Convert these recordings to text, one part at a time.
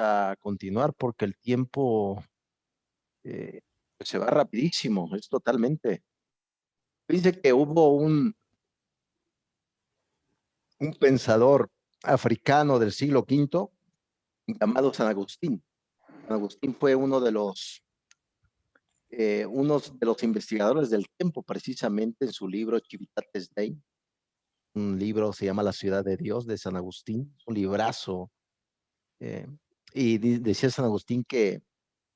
a continuar porque el tiempo eh, pues se va rapidísimo, es totalmente. Dice que hubo un pensador africano del siglo V llamado San Agustín. San Agustín fue uno de los investigadores del tiempo, precisamente en su libro Civitates Dei. Un libro se llama La ciudad de Dios de San Agustín, un librazo. eh, y decía San Agustín que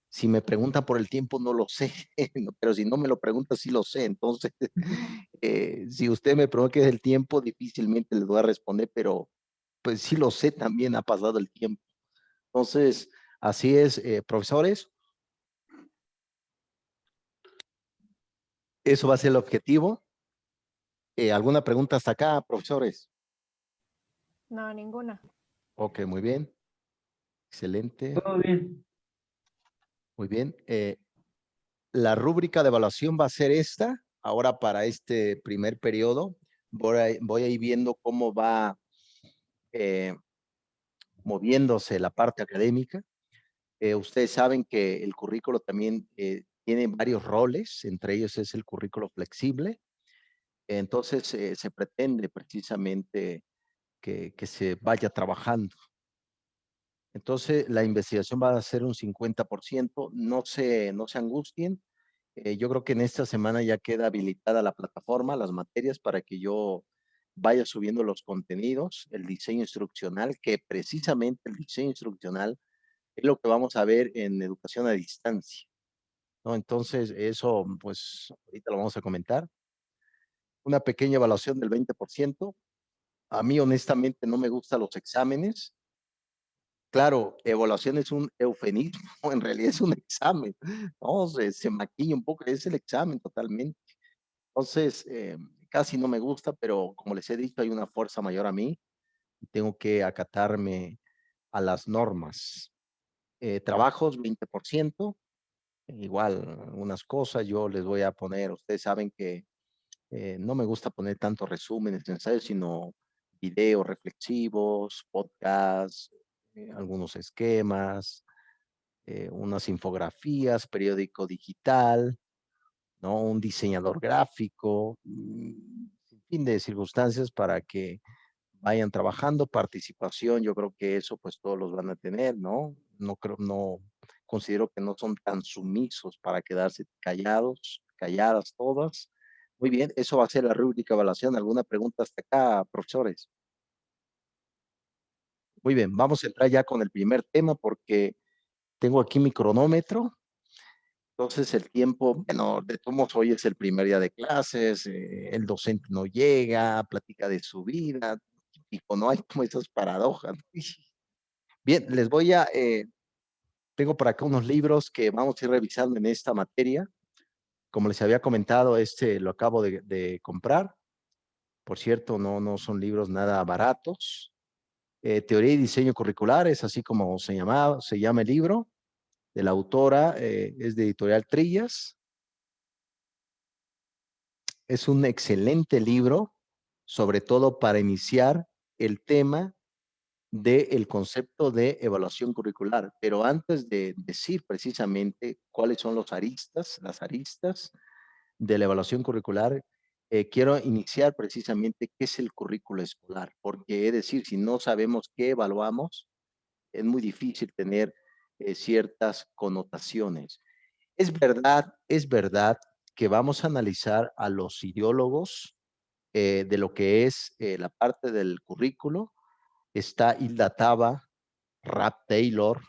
si me preguntan por el tiempo, no lo sé, no, pero si no me lo preguntan, sí lo sé. Entonces, si usted me pregunta qué es el tiempo, difícilmente le voy a responder, pero pues sí lo sé, también ha pasado el tiempo. Entonces, así es, profesores, eso va a ser el objetivo. ¿Alguna pregunta hasta acá, profesores? No, ninguna. Ok, muy bien, excelente, Todo bien. muy bien. La rúbrica de evaluación va a ser esta, ahora para este primer periodo. Voy a ir viendo cómo va eh, moviéndose la parte académica. Ustedes saben que el currículo también tiene varios roles, entre ellos es el currículo flexible. Entonces, se pretende precisamente que se vaya trabajando. Entonces, la investigación va a ser un 50%. No se angustien. Yo creo que en esta semana ya queda habilitada la plataforma, las materias, para que yo vaya subiendo los contenidos, el diseño instruccional, que precisamente el diseño instruccional es lo que vamos a ver en educación a distancia, ¿no? Entonces, eso, pues, ahorita lo vamos a comentar. Una pequeña evaluación del 20%. A mí, honestamente, no me gustan los exámenes. Claro, evaluación es un eufemismo, en realidad es un examen, ¿no? Se maquilla un poco, es el examen totalmente. Entonces, casi no me gusta, pero como les he dicho, hay una fuerza mayor a mí y tengo que acatarme a las normas. Trabajos, 20%. Igual, unas cosas yo les voy a poner, ustedes saben que no me gusta poner tantos resúmenes, ensayos, sino videos reflexivos, podcasts, algunos esquemas, unas infografías, periódico digital, ¿no? Un diseñador gráfico, sin fin de circunstancias para que vayan trabajando, participación, yo creo que eso pues todos los van a tener, ¿no? No considero que no son tan sumisos para quedarse callados, calladas todas. Muy bien, eso va a ser la rúbrica de evaluación. ¿Alguna pregunta hasta acá, profesores? Muy bien, vamos a entrar ya con el primer tema porque tengo aquí mi cronómetro. Entonces el tiempo, bueno, de todos modos, hoy es el primer día de clases, el docente no llega, platica de su vida, y no hay como esas paradojas. Bien, tengo por acá unos libros que vamos a ir revisando en esta materia. Como les había comentado, este lo acabo de comprar. Por cierto, no son libros nada baratos. Teoría y diseño curricular, es así como se llama el libro. De la autora, es de Editorial Trillas. Es un excelente libro, sobre todo para iniciar el tema del concepto de evaluación curricular. Pero antes de decir precisamente cuáles son las aristas de la evaluación curricular, quiero iniciar precisamente qué es el currículo escolar, porque es decir, si no sabemos qué evaluamos, es muy difícil tener ciertas connotaciones. Es verdad que vamos a analizar a los ideólogos de lo que es la parte del currículo. Está Hilda Taba, Rap Taylor,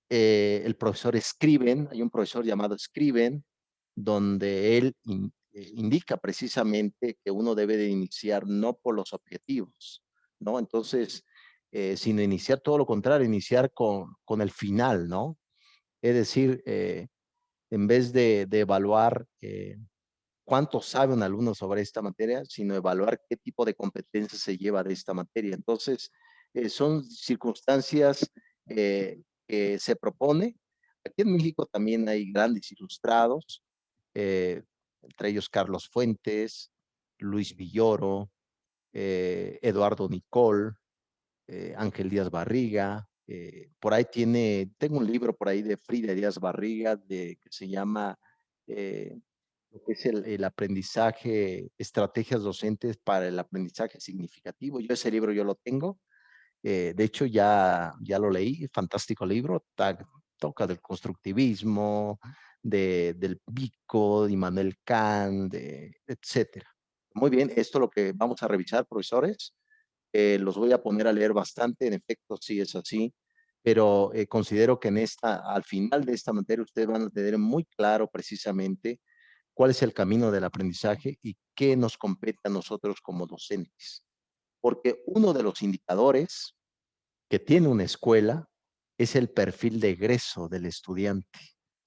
el profesor Scriven, hay un profesor llamado Scriven, donde él indica precisamente que uno debe de iniciar no por los objetivos, ¿no? Entonces, sino iniciar todo lo contrario, iniciar con el final, ¿no? Es decir, en vez de evaluar cuánto sabe un alumno sobre esta materia, sino evaluar qué tipo de competencias se lleva de esta materia. Entonces, son circunstancias que se propone. Aquí en México también hay grandes ilustrados, entre ellos Carlos Fuentes, Luis Villoro, Eduardo Nicol, Ángel Díaz Barriga, Por ahí tengo un libro por ahí de Frida Díaz Barriga que se llama lo que es el aprendizaje, estrategias docentes para el aprendizaje significativo. Yo ese libro yo lo tengo. De hecho, ya lo leí, fantástico libro, toca del constructivismo, del Pico, de Immanuel Kant, etcétera. Muy bien, esto es lo que vamos a revisar, profesores. Los voy a poner a leer bastante, en efecto, sí es así, pero considero que al final de esta materia, ustedes van a tener muy claro precisamente cuál es el camino del aprendizaje y qué nos compete a nosotros como docentes. Porque uno de los indicadores que tiene una escuela es el perfil de egreso del estudiante.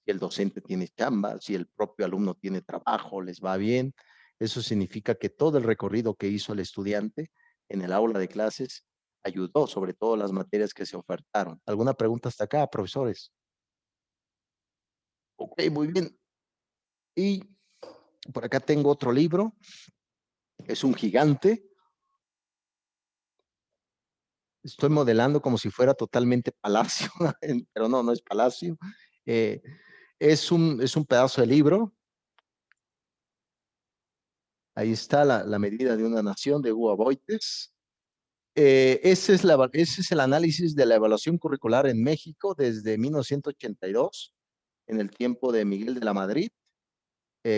Si el docente tiene chamba, si el propio alumno tiene trabajo, les va bien, eso significa que todo el recorrido que hizo el estudiante en el aula de clases ayudó, sobre todo las materias que se ofertaron. ¿Alguna pregunta hasta acá, profesores? Ok, muy bien. Y por acá tengo otro libro, es un gigante. Estoy modelando como si fuera totalmente palacio, pero no, no es palacio. Eh, es un pedazo de libro. Ahí está la medida de una nación de Hugo Boites. Ese es el análisis de la evaluación curricular en México desde 1982, en el tiempo de Miguel de la Madrid.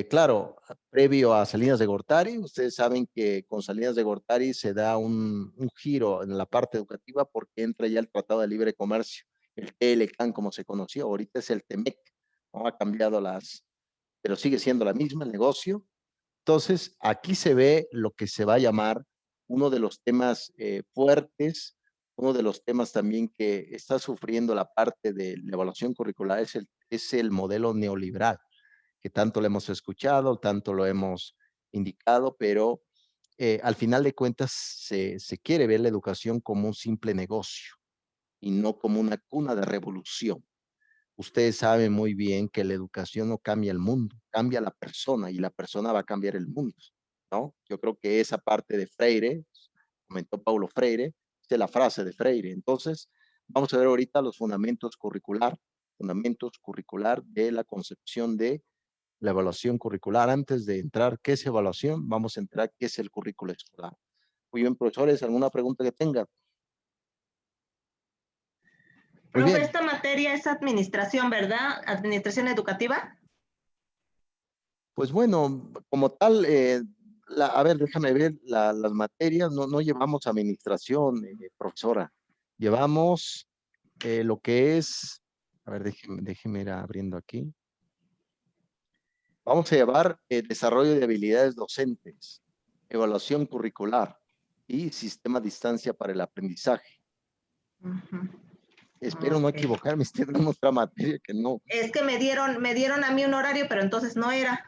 Claro, previo a Salinas de Gortari, ustedes saben que con Salinas de Gortari se da un giro en la parte educativa porque entra ya el Tratado de Libre Comercio, el TLCAN como se conoció, ahorita es el TEMEC, ¿no? Ha cambiado pero sigue siendo la misma, el negocio. Entonces, aquí se ve lo que se va a llamar uno de los temas fuertes, uno de los temas también que está sufriendo la parte de la evaluación curricular es el modelo neoliberal que tanto lo hemos escuchado, tanto lo hemos indicado, pero al final de cuentas se quiere ver la educación como un simple negocio y no como una cuna de revolución. Ustedes saben muy bien que la educación no cambia el mundo, cambia la persona y la persona va a cambiar el mundo, ¿no? Yo creo que esa parte de Freire, comentó Paulo Freire, es la frase de Freire. Entonces, vamos a ver ahorita los fundamentos curricular de la concepción de la evaluación curricular. Antes de entrar, ¿qué es evaluación? Vamos a entrar, ¿qué es el currículo escolar? Muy bien, profesores, ¿alguna pregunta que tengan? Muy Profe, bien, esta materia es administración, ¿verdad? Administración educativa. pues bueno, como tal, a ver, déjame ver las materias, no llevamos administración, profesora, llevamos lo que es, a ver, déjeme ir abriendo aquí. Vamos a llevar desarrollo de habilidades docentes, evaluación curricular y sistema a distancia para el aprendizaje. Espero no Okay. equivocarme, estoy en otra materia que no. Es que me dieron a mí un horario, pero entonces no era.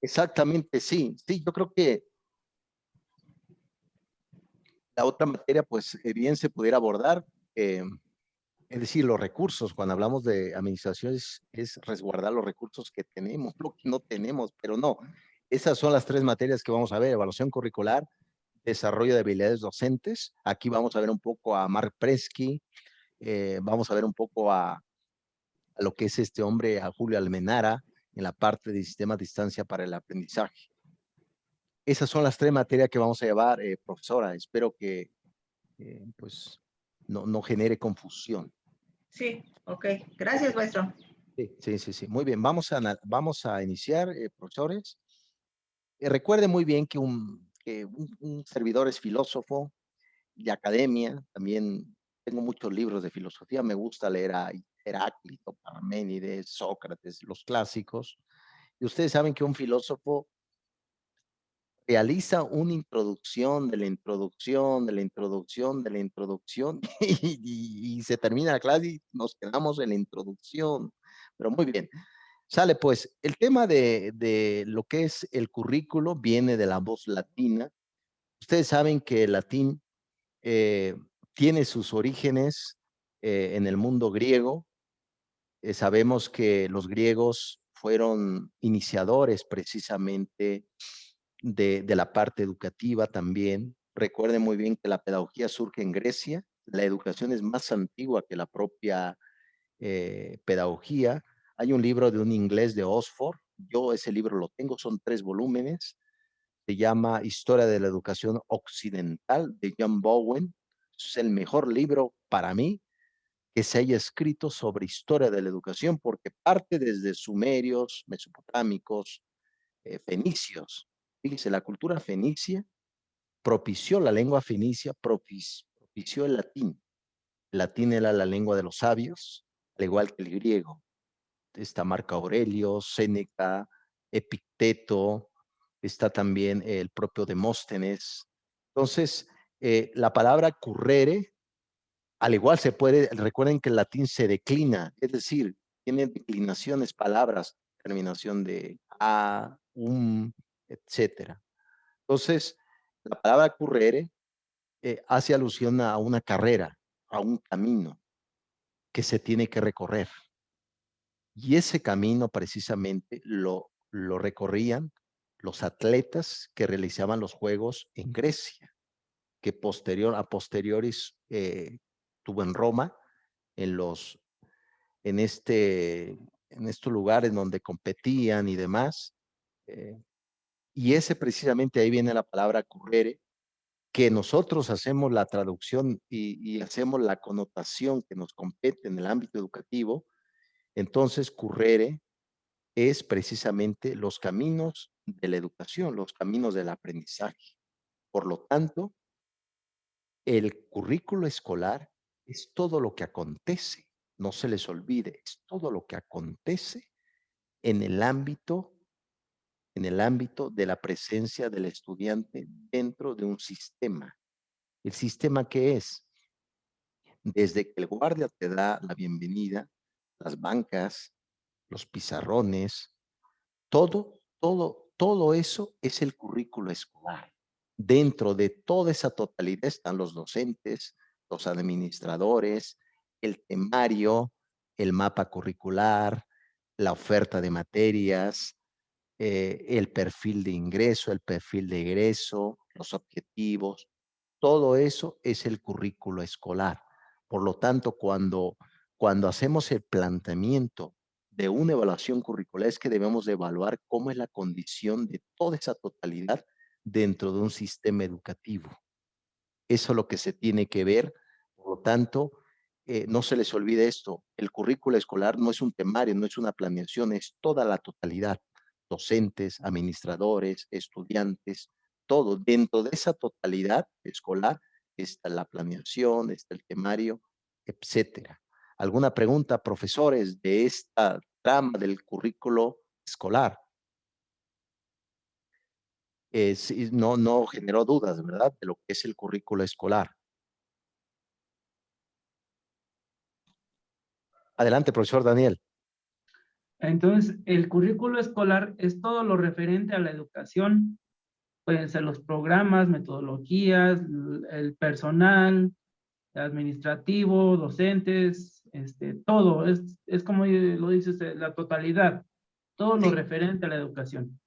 Exactamente, sí. Sí, yo creo que la otra materia, pues bien se pudiera abordar. Es decir, los recursos, cuando hablamos de administración, es resguardar los recursos que tenemos, lo que no tenemos, pero no. Esas son las tres materias que vamos a ver: evaluación curricular, desarrollo de habilidades docentes. Aquí vamos a ver un poco a Mark Presky, vamos a ver un poco a lo que es este hombre, a Julio Almenara, en la parte de sistema a distancia para el aprendizaje. Esas son las tres materias que vamos a llevar, profesora. Espero que pues no genere confusión. Sí, ok. Ok. Gracias, maestro. Sí, sí, sí, sí. Muy bien, vamos a iniciar, profesores. Recuerde muy bien que un servidor es filósofo de academia. También tengo muchos libros de filosofía. Me gusta leer a Heráclito, Parménides, Sócrates, los clásicos. Y ustedes saben que un filósofo realiza una introducción de la introducción, de la introducción, de la introducción, y se termina la clase y nos quedamos en la introducción. Pero muy bien. Sale pues, el tema de lo que es el currículo viene de la voz latina. Ustedes saben que el latín eh, tiene sus orígenes en el mundo griego. Sabemos que los griegos fueron iniciadores precisamente de la parte educativa también. Recuerden muy bien que la pedagogía surge en Grecia La educación es más antigua que la propia pedagogía. Hay un libro de un inglés de Oxford. Yo ese libro lo tengo, son 3 volúmenes. Se llama Historia de la Educación Occidental de John Bowen. Es el mejor libro para mí que se haya escrito sobre historia de la educación, porque parte desde sumerios, mesopotámicos, fenicios. Fíjese, la cultura fenicia propició la lengua fenicia, propició el latín. El latín era la lengua de los sabios, al igual que el griego. Está Marco Aurelio, Séneca, Epicteto, está también el propio Demóstenes. Entonces, la palabra currere, al igual se puede, recuerden que el latín se declina, es decir, tiene declinaciones, palabras, terminación de a, etcétera. Entonces, la palabra currere hace alusión a una carrera, a un camino que se tiene que recorrer. Y ese camino precisamente lo recorrían los atletas que realizaban los Juegos en Grecia, que a posteriores tuvo en Roma, en en estos lugares donde competían y demás. Y ese precisamente ahí viene la palabra currere, que nosotros hacemos la traducción y hacemos la connotación que nos compete en el ámbito educativo. Entonces, currere es precisamente los caminos de la educación, los caminos del aprendizaje. Por lo tanto, el currículo escolar es todo lo que acontece, no se les olvide, es todo lo que acontece en el ámbito de la presencia del estudiante dentro de un sistema. ¿El sistema qué es? Desde que el guardia te da la bienvenida, las bancas, los pizarrones, todo eso es el currículo escolar. Dentro de toda esa totalidad están los docentes, los administradores, el temario, el mapa curricular, la oferta de materias, el perfil de ingreso, el perfil de egreso, los objetivos. Todo eso es el currículo escolar. Por lo tanto, cuando hacemos el planteamiento de una evaluación curricular, es que debemos de evaluar cómo es la condición de toda esa totalidad dentro de un sistema educativo. Eso es lo que se tiene que ver. Por lo tanto, no se les olvide esto. El currículo escolar no es un temario, no es una planeación, es toda la totalidad. Docentes, administradores, estudiantes, todo. Dentro de esa totalidad escolar está la planeación, está el temario, etcétera. ¿Alguna pregunta, profesores, de esta trama del currículo escolar? Sí, no generó dudas, ¿verdad? De lo que es el currículo escolar. Adelante, profesor Daniel. Entonces, el currículo escolar es todo lo referente a la educación. Pueden ser los programas, metodologías, el personal administrativo, docentes, todo. Es como lo dices, la totalidad. Todo lo Sí. referente a la educación.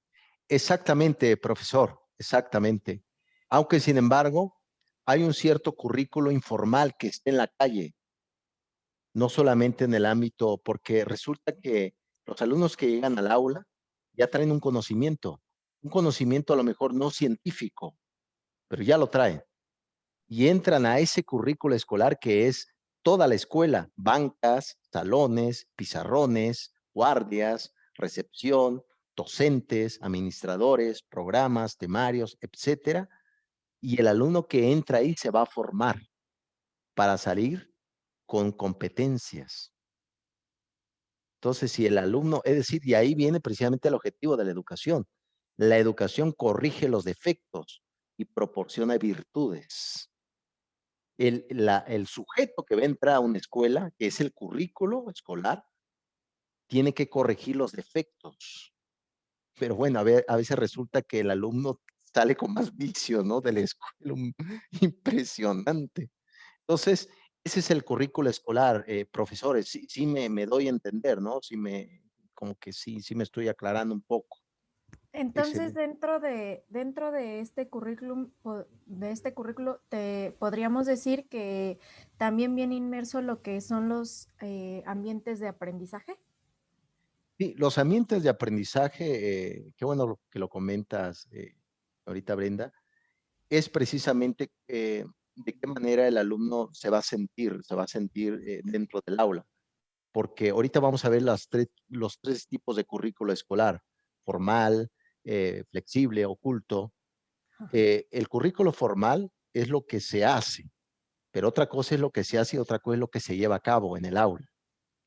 Exactamente, profesor, exactamente. Aunque, sin embargo, hay un cierto currículo informal que está en la calle, no solamente en el ámbito, porque resulta que los alumnos que llegan al aula ya traen un conocimiento a lo mejor no científico, pero ya lo traen. Y entran a ese currículo escolar que es toda la escuela, bancas, salones, pizarrones, guardias, recepción, docentes, administradores, programas, temarios, etcétera. Y el alumno que entra ahí se va a formar para salir con competencias. Entonces, si el alumno, es decir, y ahí viene precisamente el objetivo de la educación. La educación corrige los defectos y proporciona virtudes. El sujeto que va a entrar a una escuela, que es el currículo escolar, tiene que corregir los defectos. Pero bueno, a veces resulta que el alumno sale con más vicio, ¿no? De la escuela, impresionante. Entonces, ese es el currículo escolar, profesores. Sí me doy a entender, ¿no? Como que sí me estoy aclarando un poco. Entonces, Excelente. dentro de este currículum, de este currículo, podríamos decir que también viene inmerso lo que son los ambientes de aprendizaje. Sí, los ambientes de aprendizaje, qué bueno que lo comentas ahorita, Brenda, es precisamente de qué manera el alumno se va a sentir dentro del aula, porque ahorita vamos a ver los tres tipos de currículo escolar: formal, flexible, oculto. Ajá. El currículo formal es lo que se hace, pero otra cosa es lo que se hace y otra cosa es lo que se lleva a cabo en el aula.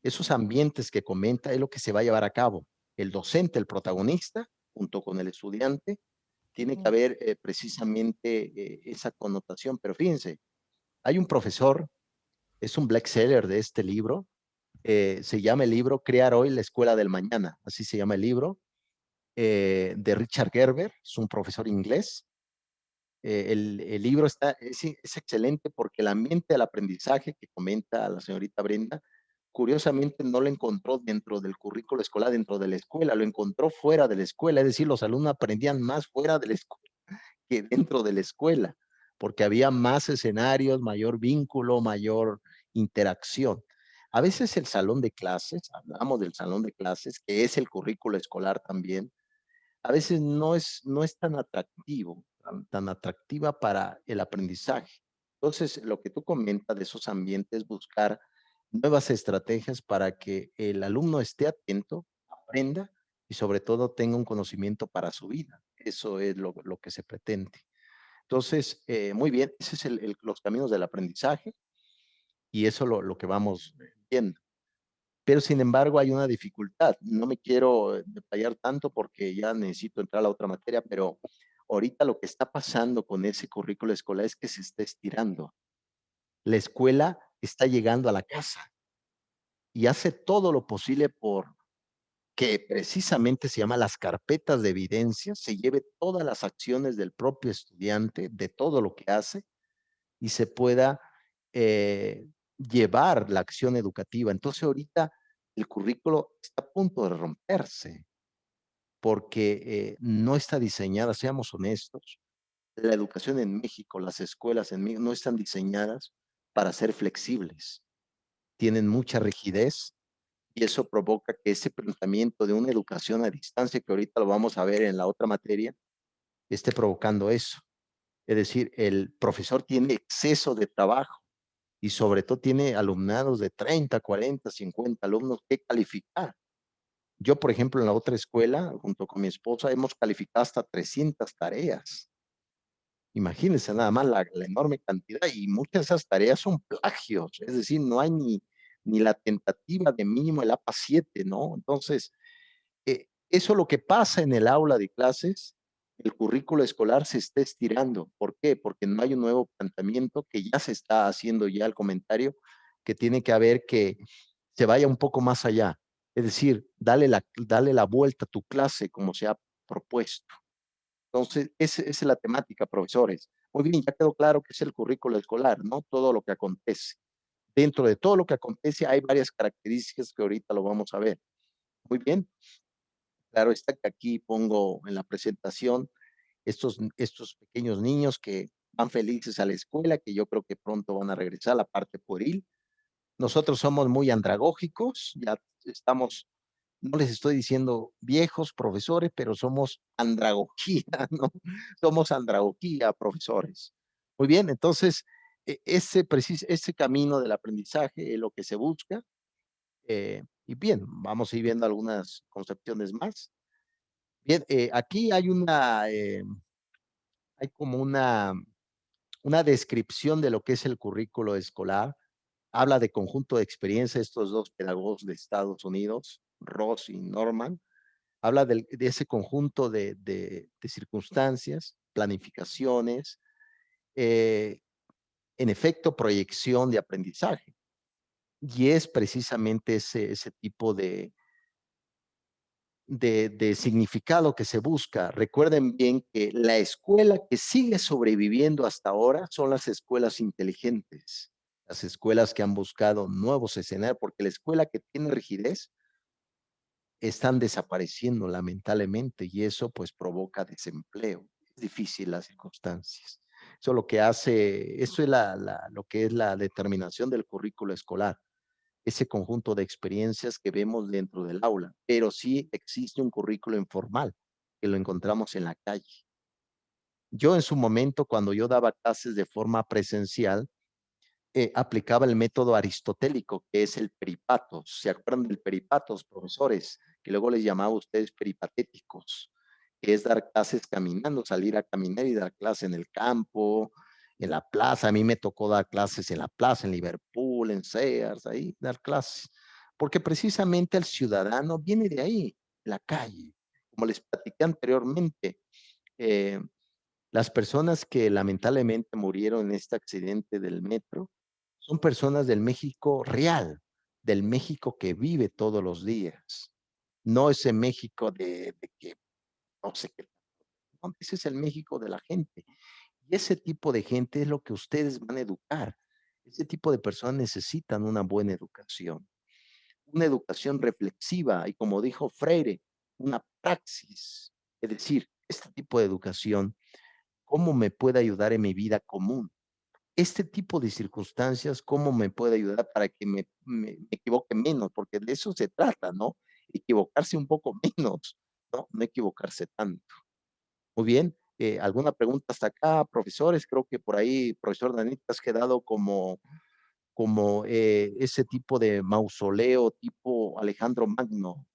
Esos ambientes que comenta es lo que se va a llevar a cabo. El docente, el protagonista, junto con el estudiante, tiene que Bien. haber precisamente esa connotación. Pero fíjense, hay un profesor, es un bestseller de este libro, se llama el libro Crear Hoy la Escuela del Mañana, así se llama el libro, de Richard Gerber, es un profesor inglés. El libro es excelente porque el ambiente del aprendizaje que comenta la señorita Brenda, curiosamente no lo encontró dentro del currículo escolar, dentro de la escuela, lo encontró fuera de la escuela, es decir, los alumnos aprendían más fuera de la escuela que dentro de la escuela, porque había más escenarios, mayor vínculo, mayor interacción. A veces el salón de clases, hablamos del salón de clases, que es el currículo escolar también, a veces no es tan atractivo, tan atractiva para el aprendizaje. Entonces, lo que tú comentas de esos ambientes, buscar nuevas estrategias para que el alumno esté atento, aprenda y sobre todo tenga un conocimiento para su vida. Eso es lo que se pretende. Entonces, muy bien, ese es los caminos del aprendizaje y eso lo que vamos viendo. Pero sin embargo hay una dificultad. No me quiero detallar tanto porque ya necesito entrar a la otra materia, pero ahorita lo que está pasando con ese currículo escolar es que se está estirando. La escuela está llegando a la casa y hace todo lo posible por que precisamente se llama las carpetas de evidencia, se lleve todas las acciones del propio estudiante, de todo lo que hace, y se pueda llevar la acción educativa. Entonces ahorita el currículo está a punto de romperse porque no está diseñada, seamos honestos, la educación en México, las escuelas en México no están diseñadas para ser flexibles, tienen mucha rigidez y eso provoca que ese planteamiento de una educación a distancia, que ahorita lo vamos a ver en la otra materia, esté provocando eso. Es decir, el profesor tiene exceso de trabajo y sobre todo tiene alumnados de 30, 40, 50 alumnos que calificar. Yo, por ejemplo, en la otra escuela, junto con mi esposa, hemos calificado hasta 300 tareas. Imagínense nada más la enorme cantidad y muchas de esas tareas son plagios, es decir, no hay ni la tentativa de mínimo el APA 7, ¿no? Entonces, eso es lo que pasa en el aula de clases, el currículo escolar se está estirando. ¿Por qué? Porque no hay un nuevo planteamiento que ya se está haciendo ya el comentario, que tiene que haber que se vaya un poco más allá. Es decir, dale la vuelta a tu clase como se ha propuesto. Entonces, esa es la temática, profesores. Muy bien, ya quedó claro que es el currículo escolar, ¿no? Todo lo que acontece. Dentro de todo lo que acontece hay varias características que ahorita lo vamos a ver. Muy bien. Claro está que aquí pongo en la presentación estos pequeños niños que van felices a la escuela, que yo creo que pronto van a regresar a la parte pueril. Nosotros somos muy andragógicos, ya estamos, no les estoy diciendo viejos profesores, pero somos andragogía, ¿no? Somos andragogía, profesores. Muy bien, entonces, ese camino del aprendizaje es lo que se busca. Y bien, vamos a ir viendo algunas concepciones más. Bien, aquí hay como una descripción de lo que es el currículo escolar. Habla de conjunto de experiencia, estos dos pedagogos de Estados Unidos, Ross y Norman. Habla de ese conjunto de circunstancias, planificaciones, eh, en efecto, proyección de aprendizaje. Y es precisamente ese tipo de significado que se busca. Recuerden bien que la escuela que sigue sobreviviendo hasta ahora son las escuelas inteligentes, las escuelas que han buscado nuevos escenarios, porque la escuela que tiene rigidez están desapareciendo lamentablemente y eso pues provoca desempleo. Es difícil las circunstancias. Eso lo que hace, eso es lo que es la determinación del currículo escolar, ese conjunto de experiencias que vemos dentro del aula, pero sí existe un currículo informal que lo encontramos en la calle. Yo en su momento, cuando yo daba clases de forma presencial, aplicaba el método aristotélico, que es el peripatos. ¿Se acuerdan del peripatos, profesores? Que luego les llamaba a ustedes peripatéticos, que es dar clases caminando, salir a caminar y dar clases en el campo, en la plaza. A mí me tocó dar clases en la plaza, en Liverpool, en Sears, ahí dar clases. Porque precisamente el ciudadano viene de ahí, la calle. Como les platiqué anteriormente, eh, las personas que lamentablemente murieron en este accidente del metro son personas del México real, del México que vive todos los días. No ese México de que no sé qué. No, ese es el México de la gente. Y ese tipo de gente es lo que ustedes van a educar. Ese tipo de personas necesitan una buena educación, una educación reflexiva y como dijo Freire, una praxis. Es decir, este tipo de educación cómo me puede ayudar en mi vida común. Este tipo de circunstancias, cómo me puede ayudar para que me equivoque menos, porque de eso se trata, ¿no? Equivocarse un poco menos, ¿no? No equivocarse tanto. Muy bien. ¿Alguna pregunta hasta acá, profesores? Creo que por ahí, profesor Danita, has quedado como ese tipo de mausoleo tipo Alejandro Magno.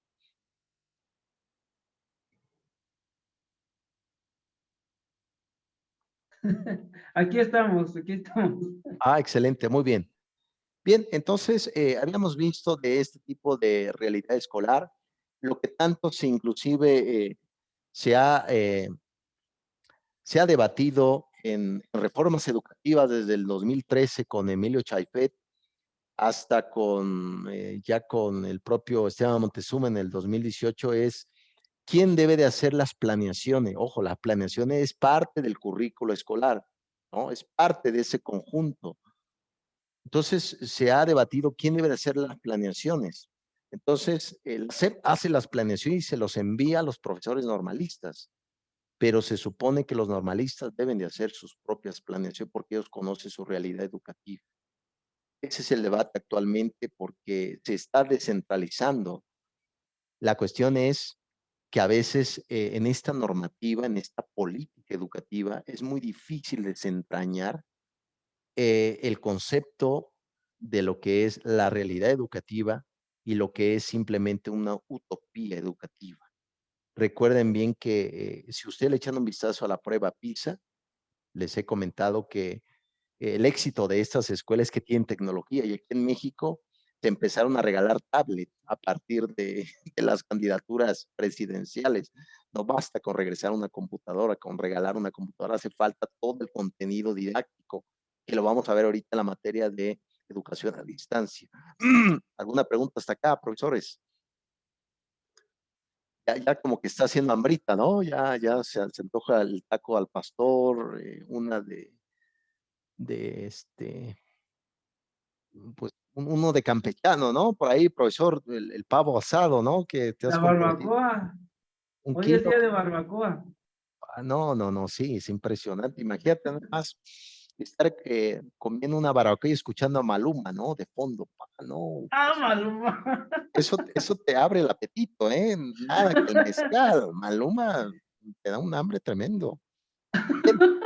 Aquí estamos, aquí estamos. Ah, excelente, muy bien. Bien, entonces habíamos visto de este tipo de realidad escolar, lo que tanto se inclusive se ha, eh, se ha debatido en reformas educativas desde el 2013 con Emilio Chaifet hasta ya con el propio Esteban Montezuma en el 2018 es quién debe de hacer las planeaciones. Ojo, la planeación es parte del currículo escolar, ¿no? Es parte de ese conjunto. Entonces, se ha debatido quién debe de hacer las planeaciones. Entonces, el CEP hace las planeaciones y se los envía a los profesores normalistas, pero se supone que los normalistas deben de hacer sus propias planeaciones porque ellos conocen su realidad educativa. Ese es el debate actualmente porque se está descentralizando. La cuestión es que a veces en esta normativa, en esta política educativa, es muy difícil desentrañar el concepto de lo que es la realidad educativa y lo que es simplemente una utopía educativa. Recuerden bien que si ustedes le echan un vistazo a la prueba PISA, les he comentado que el éxito de estas escuelas que tienen tecnología y aquí en México se empezaron a regalar tablets a partir de las candidaturas presidenciales. No basta con regresar una computadora, con regalar una computadora, hace falta todo el contenido didáctico, que lo vamos a ver ahorita en la materia de educación a distancia. ¿Alguna pregunta hasta acá, profesores? Ya como que está haciendo hambrita, ¿no? Ya se antoja el taco al pastor, una de pues uno de campechano, ¿no? Por ahí, profesor, el pavo asado, ¿no? Que te has La comprometido. barbacoa. Un Hoy es kilo. día de barbacoa. No, sí, es impresionante. Imagínate nada más estar comiendo una barbacoa y escuchando a Maluma, ¿no? De fondo, no. Ah, Maluma. Eso te abre el apetito, ¿eh? Nada que el mezcal. Maluma te da un hambre tremendo. Bien,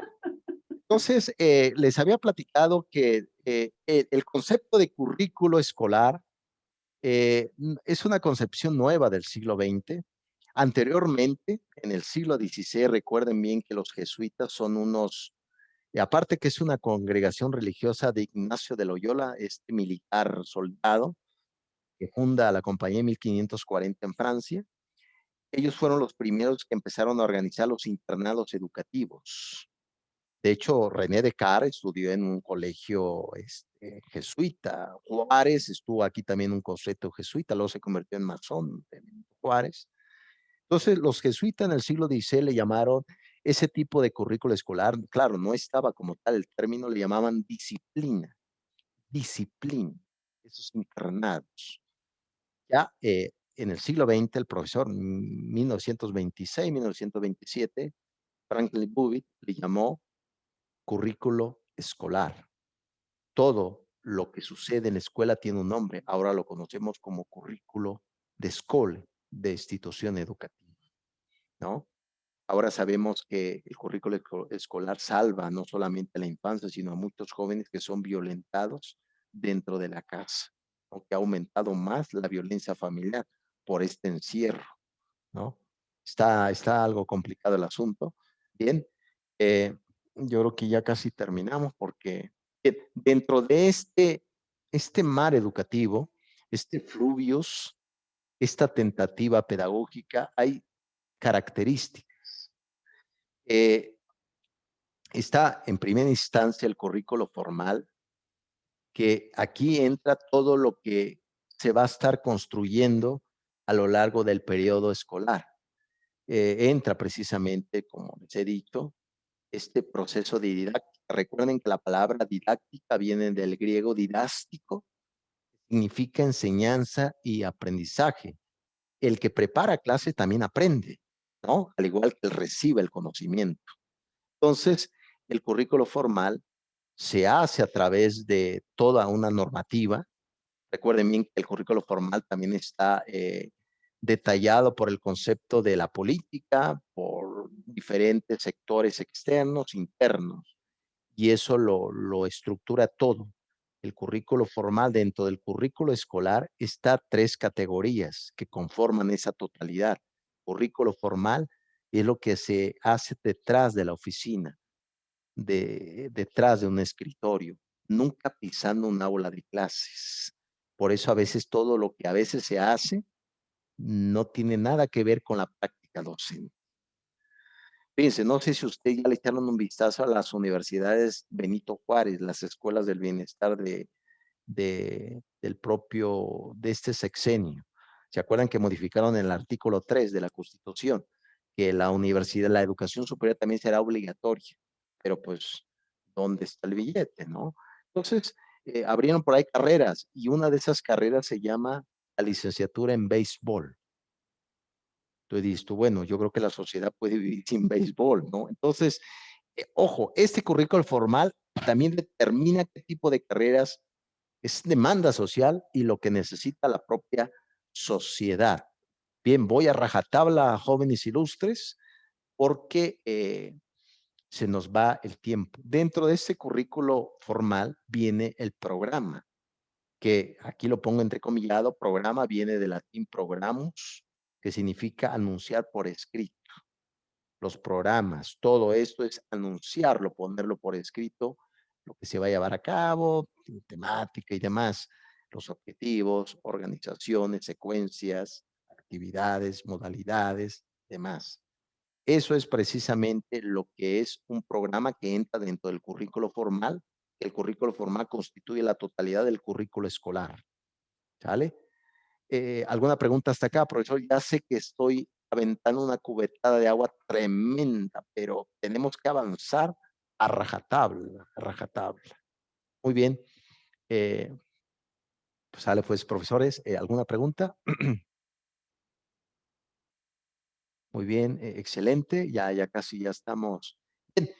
entonces, les había platicado que el concepto de currículo escolar es una concepción nueva del siglo XX. Anteriormente, en el siglo XVI, recuerden bien que los jesuitas son unos, y aparte que es una congregación religiosa de Ignacio de Loyola, este militar soldado que funda la compañía en 1540 en Francia. Ellos fueron los primeros que empezaron a organizar los internados educativos. De hecho, René Descartes estudió en un colegio jesuita. Juárez estuvo aquí también en un concepto jesuita, luego se convirtió en masón, Juárez. Entonces, los jesuitas en el siglo XVI le llamaron ese tipo de currículo escolar, claro, no estaba como tal el término, le llamaban disciplina, esos internados. Ya en el siglo XX, el profesor, 1926, 1927, Franklin Bowyer le llamó currículo escolar. Todo lo que sucede en la escuela tiene un nombre. Ahora lo conocemos como currículo de escuela, de institución educativa, ¿no? Ahora sabemos que el currículo escolar salva no solamente a la infancia, sino a muchos jóvenes que son violentados dentro de la casa, aunque ha aumentado más la violencia familiar por este encierro, ¿no? Está algo complicado el asunto. Bien, yo creo que ya casi terminamos porque dentro de este mar educativo, este fluvius, esta tentativa pedagógica, hay características. Está en primera instancia el currículo formal, que aquí entra todo lo que se va a estar construyendo a lo largo del periodo escolar. Entra precisamente, como les he dicho, este proceso de didáctica. Recuerden que la palabra didáctica viene del griego didástico, significa enseñanza y aprendizaje. El que prepara clase también aprende, ¿no? Al igual que el recibe el conocimiento. Entonces, el currículo formal se hace a través de toda una normativa. Recuerden bien que el currículo formal también está detallado por el concepto de la política, por diferentes sectores externos, internos, y eso lo estructura todo. El currículo formal dentro del currículo escolar está 3 categorías que conforman esa totalidad. Currículo formal es lo que se hace detrás de la oficina, detrás de un escritorio, nunca pisando un aula de clases. Por eso a veces todo lo que a veces se hace no tiene nada que ver con la práctica docente. Fíjense, no sé si usted ya le echaron un vistazo a las universidades Benito Juárez, las escuelas del bienestar del propio, de este sexenio. ¿Se acuerdan que modificaron el artículo 3 de la Constitución? Que la universidad, la educación superior también será obligatoria, pero pues, ¿dónde está el billete, no? Entonces, abrieron por ahí carreras y una de esas carreras se llama la licenciatura en béisbol. Entonces dices tú, bueno, yo creo que la sociedad puede vivir sin béisbol, ¿no? Entonces, ojo, este currículo formal también determina qué tipo de carreras es demanda social y lo que necesita la propia sociedad. Bien, voy a rajatabla, jóvenes ilustres, porque se nos va el tiempo. Dentro de este currículo formal viene el programa, que aquí lo pongo entrecomillado. Programa viene del latín programus, que significa anunciar por escrito. Los programas, todo esto es anunciarlo, ponerlo por escrito, lo que se va a llevar a cabo, temática y demás, los objetivos, organizaciones, secuencias, actividades, modalidades, demás. Eso es precisamente lo que es un programa que entra dentro del currículo formal. El currículo formal constituye la totalidad del currículo escolar. ¿Sale? ¿Alguna pregunta hasta acá, profesor? Ya sé que estoy aventando una cubetada de agua tremenda, pero tenemos que avanzar a rajatabla, a rajatabla. Muy bien. Pues sale pues, profesores. ¿Alguna pregunta? Muy bien, excelente. Ya casi ya estamos. Bien.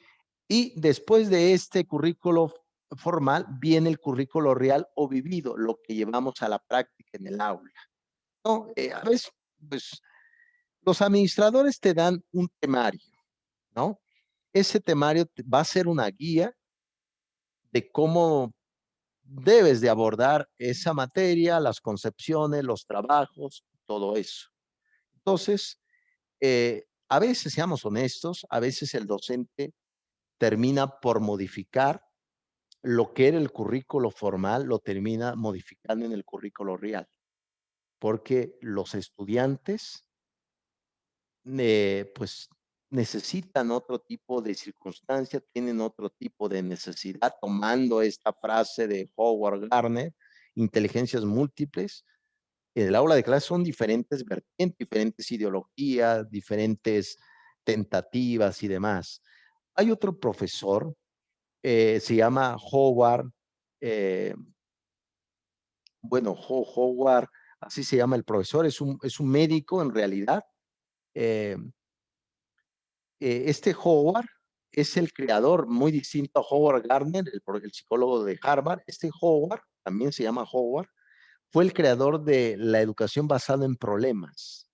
Y después de este currículo formal viene el currículo real o vivido, lo que llevamos a la práctica en el aula. ¿No? A veces, pues, los administradores te dan un temario, ¿no? Ese temario va a ser una guía de cómo debes de abordar esa materia, las concepciones, los trabajos, todo eso. Entonces, a veces, seamos honestos, a veces el docente termina por modificar lo que era el currículo formal, lo termina modificando en el currículo real, porque los estudiantes pues necesitan otro tipo de circunstancia, tienen otro tipo de necesidad, tomando esta frase de Howard Gardner, inteligencias múltiples. En el aula de clase son diferentes vertientes, diferentes ideologías, diferentes tentativas y demás. Hay otro profesor, se llama Howard, Howard así se llama el profesor, es un médico en realidad. Este Howard es el creador, muy distinto a Howard Gardner, el psicólogo de Harvard. Este Howard, también se llama Howard, fue el creador de la educación basada en problemas.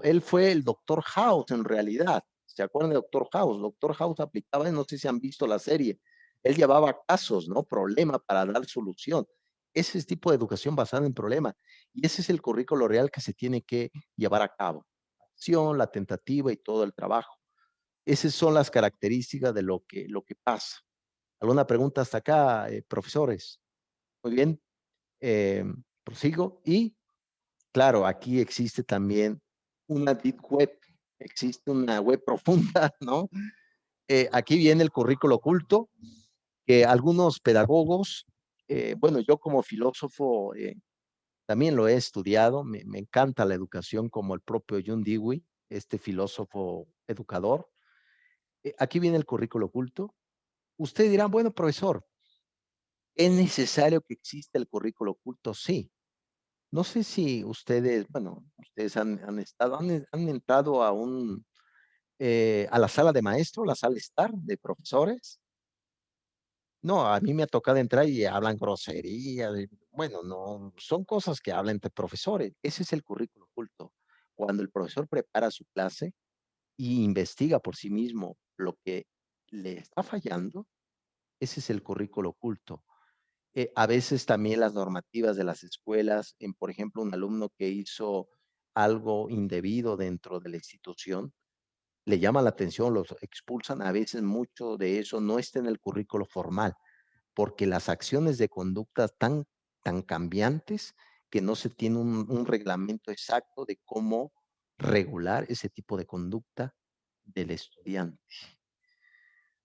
Él fue el Doctor House en realidad. ¿Se acuerdan de Doctor House? Doctor House aplicaba, no sé si han visto la serie. Él llevaba casos, ¿no? Problemas para dar solución. Ese es tipo de educación basada en problemas. Y ese es el currículo real que se tiene que llevar a cabo. La acción, la tentativa y todo el trabajo. Esas son las características de lo que pasa. ¿Alguna pregunta hasta acá, profesores? Muy bien. Prosigo. Y claro, aquí existe también una deep web, existe una web profunda, ¿no? Aquí viene el currículo oculto, que algunos pedagogos, bueno, yo como filósofo también lo he estudiado, me encanta la educación como el propio John Dewey, este filósofo educador. Aquí viene el currículo oculto. Ustedes dirán, bueno, profesor, ¿es necesario que exista el currículo oculto? Sí. No sé si ustedes, bueno, ustedes han entrado a la sala de maestro, la sala estar de profesores. No, a mí me ha tocado entrar y hablan grosería. Bueno, no, son cosas que hablan entre profesores. Ese es el currículo oculto. Cuando el profesor prepara su clase y investiga por sí mismo lo que le está fallando, ese es el currículo oculto. A veces también las normativas de las escuelas, por ejemplo, un alumno que hizo algo indebido dentro de la institución, le llama la atención, los expulsan, a veces mucho de eso no está en el currículo formal, porque las acciones de conducta tan cambiantes que no se tiene un reglamento exacto de cómo regular ese tipo de conducta del estudiante.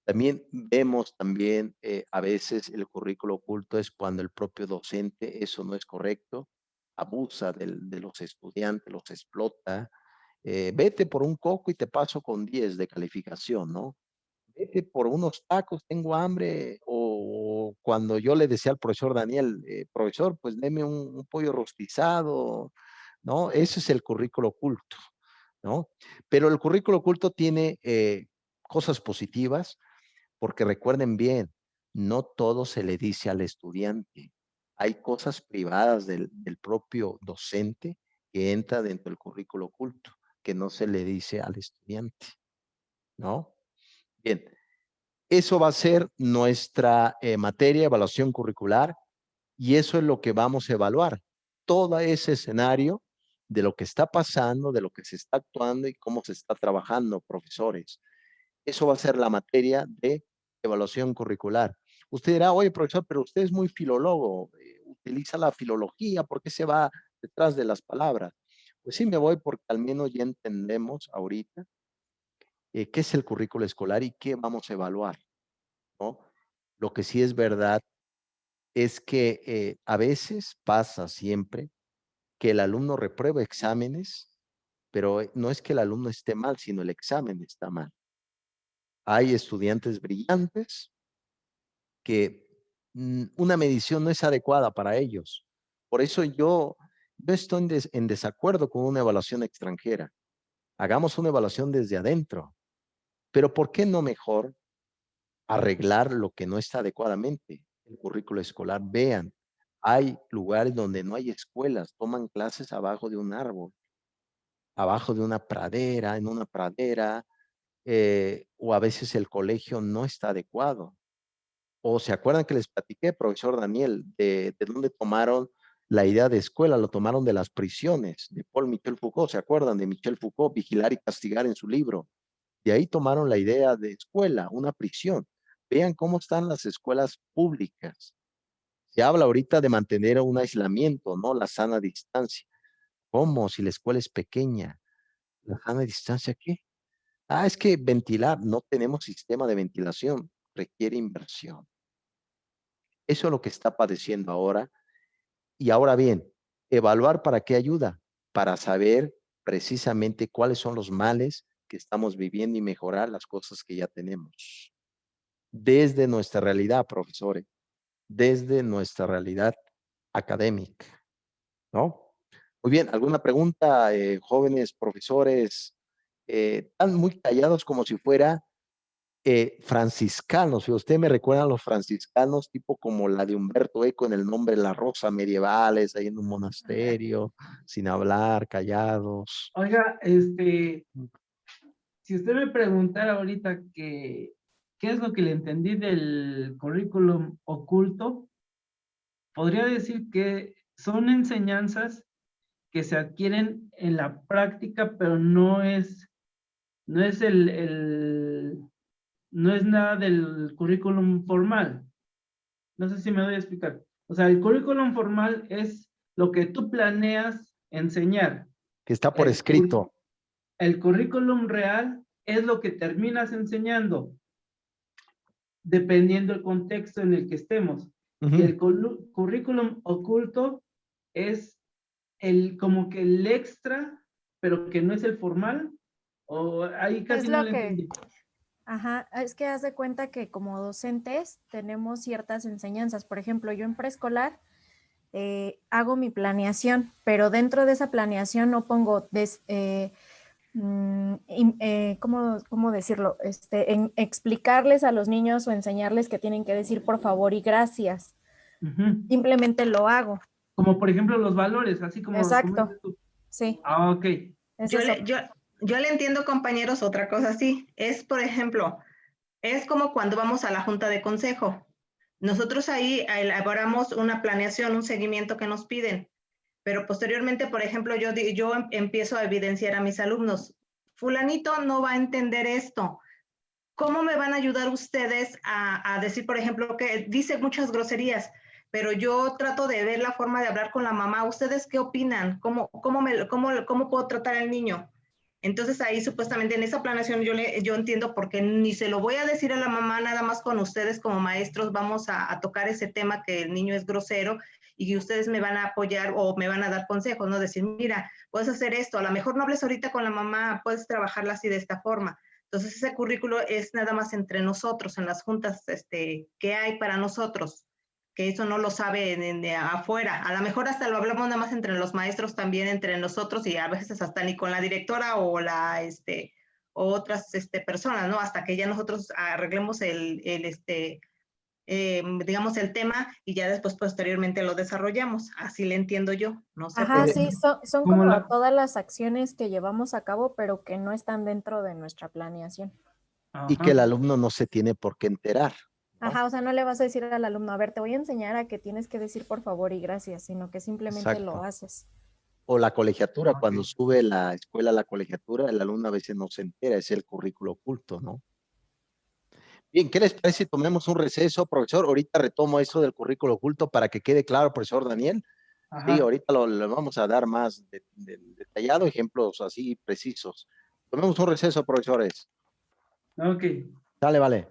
También vemos también a veces el currículo oculto es cuando el propio docente, eso no es correcto, abusa de los estudiantes, los explota. Vete por un coco y te paso con 10 de calificación, ¿no? Vete por unos tacos, tengo hambre. O cuando yo le decía al profesor Daniel, profesor, pues deme un pollo rostizado, ¿no? Ese es el currículo oculto, ¿no? Pero el currículo oculto tiene cosas positivas porque recuerden bien, no todo se le dice al estudiante. Hay cosas privadas del propio docente que entra dentro del currículo oculto, que no se le dice al estudiante, ¿no? Bien, eso va a ser nuestra materia, evaluación curricular, y eso es lo que vamos a evaluar. Todo ese escenario de lo que está pasando, de lo que se está actuando y cómo se está trabajando, profesores. Eso va a ser la materia de evaluación curricular. Usted dirá, oye, profesor, pero usted es muy filólogo, utiliza la filología, ¿por qué se va detrás de las palabras? Pues sí, me voy porque al menos ya entendemos ahorita qué es el currículo escolar y qué vamos a evaluar, ¿no? Lo que sí es verdad es que a veces pasa siempre que el alumno reprueba exámenes, pero no es que el alumno esté mal, sino el examen está mal. Hay estudiantes brillantes que una medición no es adecuada para ellos. Por eso yo estoy en desacuerdo con una evaluación extranjera. Hagamos una evaluación desde adentro. Pero ¿por qué no mejor arreglar lo que no está adecuadamente? El currículo escolar, vean, hay lugares donde no hay escuelas, toman clases abajo de un árbol, abajo de una pradera, en una pradera, o a veces el colegio no está adecuado. O se acuerdan que les platiqué, profesor Daniel, de dónde tomaron la idea de escuela, lo tomaron de las prisiones, de Paul Michel Foucault, ¿se acuerdan de Michel Foucault, Vigilar y Castigar en su libro? De ahí tomaron la idea de escuela, una prisión. Vean cómo están las escuelas públicas. Se habla ahorita de mantener un aislamiento, ¿no? La sana distancia. ¿Cómo? Si la escuela es pequeña. ¿La sana distancia qué? Ah, es que ventilar, no tenemos sistema de ventilación, requiere inversión. Eso es lo que está padeciendo ahora. Y ahora bien, evaluar para qué ayuda, para saber precisamente cuáles son los males que estamos viviendo y mejorar las cosas que ya tenemos. Desde nuestra realidad, profesores, desde nuestra realidad académica. ¿no? Muy bien, ¿alguna pregunta, jóvenes profesores? Están muy callados como si fuera franciscanos. Si usted me recuerda a los franciscanos, tipo como la de Humberto Eco en El nombre de la rosa, medievales, ahí en un monasterio, sin hablar, callados. Oiga, si usted me preguntara ahorita qué es lo que le entendí del currículum oculto, podría decir que son enseñanzas que se adquieren en la práctica, pero no es no es no es nada del currículum formal. No sé si me doy a explicar. O sea, el currículum formal es lo que tú planeas enseñar. Que está por El escrito. El currículum real es lo que terminas enseñando, dependiendo del contexto en el que estemos. Y el currículum oculto es como que el extra, pero que no es el formal. O ahí casi Es no lo le que, entendí. ajá, es que haz de cuenta que como docentes tenemos ciertas enseñanzas. Por ejemplo, yo en preescolar hago mi planeación, pero dentro de esa planeación no pongo, ¿cómo decirlo? En explicarles a los niños o enseñarles que tienen que decir por favor y gracias. Simplemente lo hago. Como por ejemplo los valores, así como Exacto. dices tú. Sí. Ah, ok. Yo le entiendo, compañeros, otra cosa así. Es, por ejemplo, es como cuando vamos a la junta de consejo. Nosotros ahí elaboramos una planeación, un seguimiento que nos piden, pero posteriormente, por ejemplo, yo empiezo a evidenciar a mis alumnos. Fulanito no va a entender esto. ¿Cómo me van a ayudar ustedes a decir, por ejemplo, que dice muchas groserías, pero yo trato de ver la forma de hablar con la mamá? ¿Ustedes qué opinan? ¿Cómo puedo tratar al niño? Entonces ahí supuestamente en esa planeación yo entiendo porque ni se lo voy a decir a la mamá, nada más con ustedes como maestros vamos a tocar ese tema que el niño es grosero y que ustedes me van a apoyar o me van a dar consejos, ¿no? Decir, mira, puedes hacer esto, a lo mejor no hables ahorita con la mamá, puedes trabajarla así de esta forma. Entonces ese currículo es nada más entre nosotros, en las juntas que hay para nosotros, que eso no lo sabe de afuera. A lo mejor hasta lo hablamos nada más entre los maestros también, entre nosotros y a veces hasta ni con la directora o o otras personas, ¿no? Hasta que ya nosotros arreglemos digamos el tema y ya después posteriormente lo desarrollamos. Así le entiendo yo. No sé. Ajá, sí, son Como como la- todas las acciones que llevamos a cabo, pero que no están dentro de nuestra planeación. Y que el Ajá. alumno no se tiene por qué enterar, ¿no? Ajá, o sea, no le vas a decir al alumno, a ver, te voy a enseñar a que tienes que decir por favor y gracias, sino que simplemente lo Exacto. haces. O la colegiatura, Ok. cuando sube la escuela a la colegiatura, el alumno a veces no se entera, es el currículo oculto, ¿no? Bien, ¿qué les parece si tomemos un receso, profesor? Ahorita retomo eso del currículo oculto para que quede claro, profesor Daniel. Sí, Ajá. ahorita lo vamos a dar más detallado, ejemplos así precisos. Tomemos un receso, profesores. Ok. Dale, vale.